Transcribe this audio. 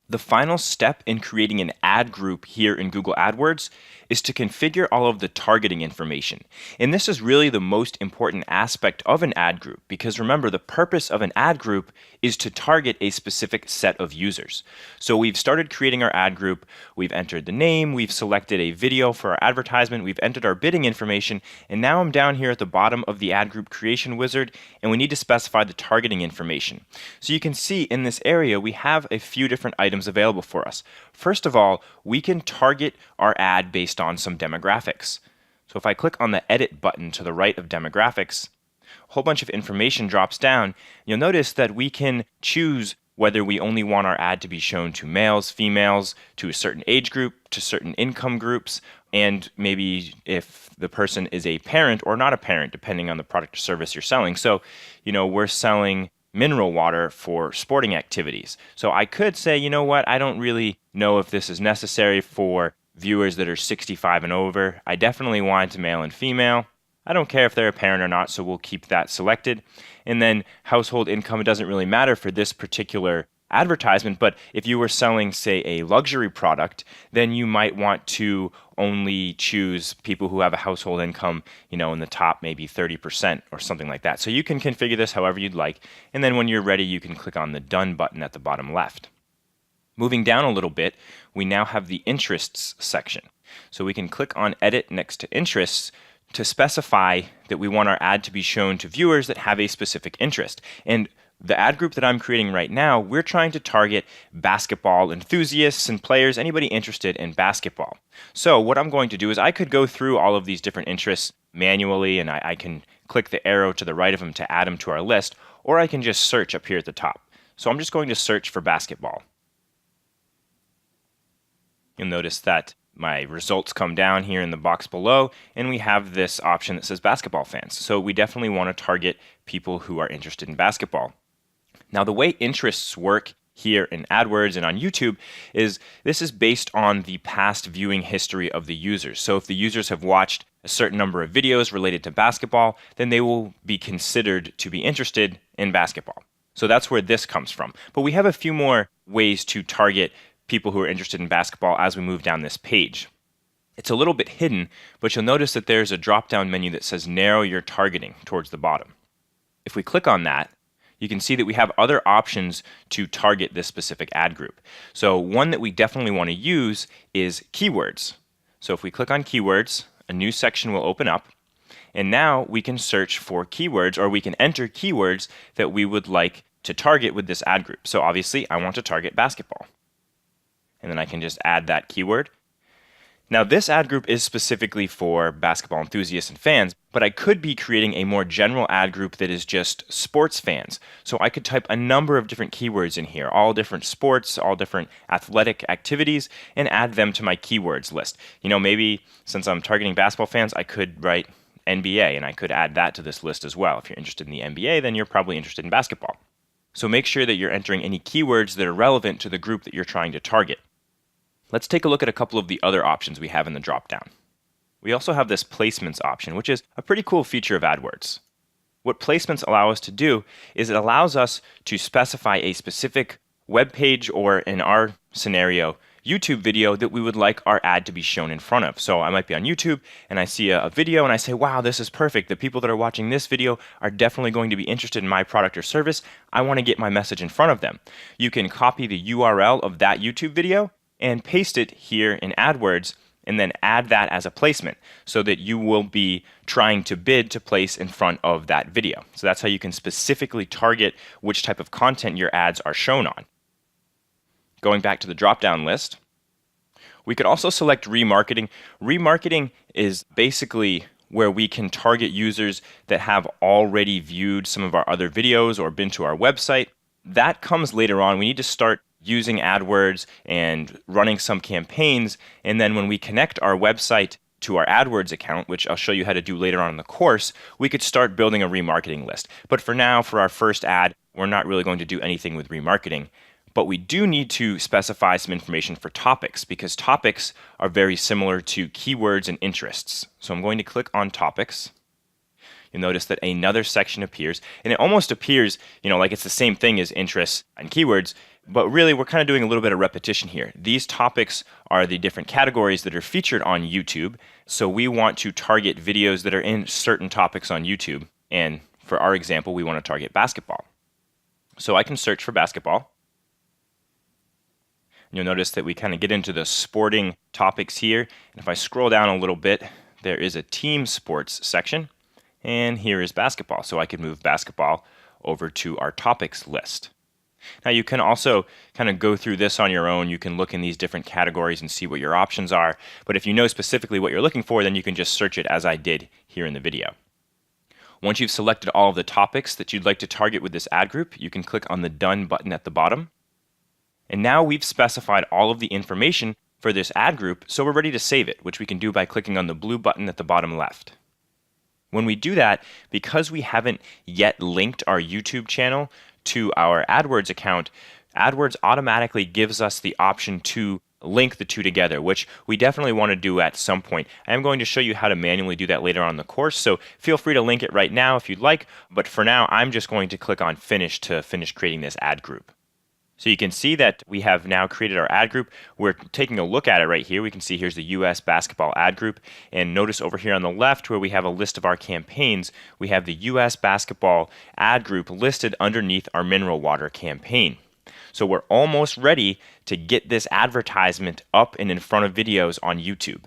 The final step in creating an ad group here in Google AdWords is to configure all of the targeting information. And this is really the most important aspect of an ad group because remember, the purpose of an ad group is to target a specific set of users. So we've started creating our ad group, we've entered the name, we've selected a video for our advertisement, we've entered our bidding information, and now I'm down here at the bottom of the ad group creation wizard and we need to specify the targeting information. So you can see in this area we have a few different items available for us. First of all, we can target our ad based on some demographics. So if I click on the edit button to the right of demographics, a whole bunch of information drops down. You'll notice that we can choose whether we only want our ad to be shown to males, females, to a certain age group, to certain income groups, and maybe if the person is a parent or not a parent, depending on the product or service you're selling. So, we're selling mineral water for sporting activities. So I could say, you know what, I don't really know if this is necessary for viewers that are 65 and over. I definitely want it to male and female. I don't care if they're a parent or not, so we'll keep that selected. And then household income, it doesn't really matter for this particular advertisement, but if you were selling, say, a luxury product, then you might want to only choose people who have a household income, in the top maybe 30% or something like that. So you can configure this however you'd like, and then when you're ready, you can click on the Done button at the bottom left. Moving down a little bit, we now have the Interests section. So we can click on Edit next to Interests to specify that we want our ad to be shown to viewers that have a specific interest. And the ad group that I'm creating right now, we're trying to target basketball enthusiasts and players, anybody interested in basketball. So what I'm going to do is I could go through all of these different interests manually, and I can click the arrow to the right of them to add them to our list, or I can just search up here at the top. So I'm just going to search for basketball. You'll notice that my results come down here in the box below, and we have this option that says basketball fans. So we definitely want to target people who are interested in basketball. Now, the way interests work here in AdWords and on YouTube is this is based on the past viewing history of the users. So if the users have watched a certain number of videos related to basketball, then they will be considered to be interested in basketball. So that's where this comes from. But we have a few more ways to target people who are interested in basketball as we move down this page. It's a little bit hidden, but you'll notice that there's a drop-down menu that says narrow your targeting towards the bottom. If we click on that, you can see that we have other options to target this specific ad group. So one that we definitely want to use is keywords. So if we click on keywords, a new section will open up, and now we can search for keywords, or we can enter keywords that we would like to target with this ad group. So obviously I want to target basketball. And then I can just add that keyword. Now this ad group is specifically for basketball enthusiasts and fans, but I could be creating a more general ad group that is just sports fans. So I could type a number of different keywords in here, all different sports, all different athletic activities, and add them to my keywords list. Maybe since I'm targeting basketball fans, I could write NBA, and I could add that to this list as well. If you're interested in the NBA, then you're probably interested in basketball. So make sure that you're entering any keywords that are relevant to the group that you're trying to target. Let's take a look at a couple of the other options we have in the dropdown. We also have this placements option, which is a pretty cool feature of AdWords. What placements allow us to do is it allows us to specify a specific web page, or in our scenario, YouTube video that we would like our ad to be shown in front of. So I might be on YouTube and I see a video and I say, wow, this is perfect. The people that are watching this video are definitely going to be interested in my product or service. I want to get my message in front of them. You can copy the URL of that YouTube video and paste it here in AdWords, and then add that as a placement so that you will be trying to bid to place in front of that video. So that's how you can specifically target which type of content your ads are shown on. Going back to the drop-down list, we could also select remarketing. Remarketing is basically where we can target users that have already viewed some of our other videos or been to our website. That comes later on. We need to start using AdWords and running some campaigns, and then when we connect our website to our AdWords account, which I'll show you how to do later on in the course, we could start building a remarketing list. But for now, for our first ad, we're not really going to do anything with remarketing. But we do need to specify some information for topics, because topics are very similar to keywords and interests. So I'm going to click on topics. you'll notice that another section appears, and it almost appears, like it's the same thing as interests and keywords, but really we're kind of doing a little bit of repetition here. These topics are the different categories that are featured on YouTube, so we want to target videos that are in certain topics on YouTube, and for our example, we want to target basketball. So I can search for basketball. You'll notice that we kind of get into the sporting topics here, and if I scroll down a little bit, there is a team sports section, and here is basketball. So I could move basketball over to our topics list. Now you can also kind of go through this on your own. You can look in these different categories and see what your options are, but if you know specifically what you're looking for, then you can just search it as I did here in the video. Once you've selected all of the topics that you'd like to target with this ad group, you can click on the Done button at the bottom. And now we've specified all of the information for this ad group, so we're ready to save it, which we can do by clicking on the blue button at the bottom left. When we do that, because we haven't yet linked our YouTube channel to our AdWords account, AdWords automatically gives us the option to link the two together, which we definitely want to do at some point. I am going to show you how to manually do that later on in the course, so feel free to link it right now if you'd like, but for now I'm just going to click on Finish to finish creating this ad group. So you can see that we have now created our ad group. We're taking a look at it right here. We can see here's the US basketball ad group, and notice over here on the left where we have a list of our campaigns, we have the US basketball ad group listed underneath our mineral water campaign. So we're almost ready to get this advertisement up and in front of videos on YouTube.